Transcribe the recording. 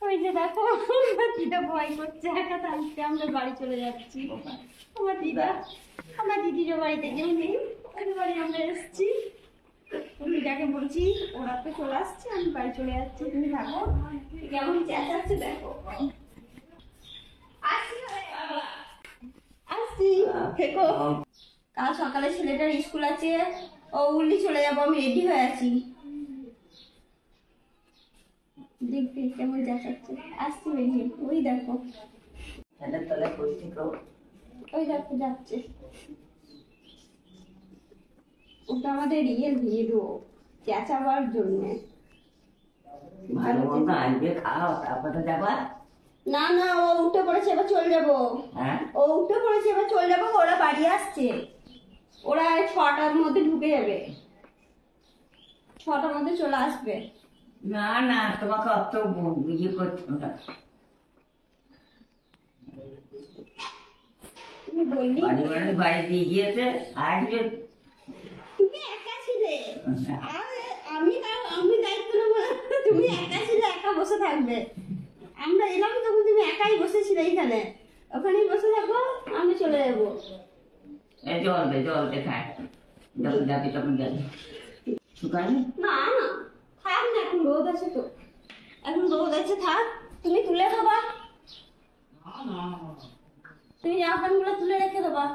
ওই যে দেখো দিদা ভয় করছে, একা থাকতে আমরা বাড়ি চলে যাচ্ছি। আমার দিদা, আমার দিদিরও বাড়িতে কেউ নেই, ওই বাড়ি আমরা এসেছি। দিদাকে বলছি ওরা তো চলে আসছে, আমি বাড়ি চলে যাচ্ছি, তুমি থাকো। কেমন চেঁচাচ্ছে দেখো। আসছি, থেকো। কাল সকালে ছেলেটার স্কুল আছে, ও উল্লি চলে যাবো, আমি রেডি হয়ে আছি। দেখবি কেমন দেখাচ্ছে, আসছি বেরিয়ে। ওই দেখো, ওই দেখো যাচ্ছে। ওটা আমাদের রিয়েল হিরো, চেঁচাবার জন্য। না না, ও উঠে পড়েছে, এবার চলে যাবো। ও উঠে পড়েছে, এবার চলে যাবো। ওরা বাড়ি আসছে, ওরা 6টার মধ্যে ঢুকে যাবে, 6টার মধ্যে চলে আসবে। না না, তোমাকে অত ইয়ে করছো না। তুমি বললি বাড়ি দিয়ে গিয়েছে, আসবে। তুমি একা ছিলে, আমি দায়িত্ব নেবো না। তুমি একা ছিলে, একা বসে থাকবে। আমরা এলাম তখন তুমি একাই বসেছিলে এইখানে, ওখানেই বসে থাকবো, আমি চলে যাবো। জল দে খায়, যখন যাবি তখন যাবি। শুকায়নি? না না, থাক না, এখন রোদ আছে তো, এখন রোদ আছে, থাক। তুমি তুলে দেবা, তুমি জামা প্যান্ট গুলো তুলে রেখে দেবা।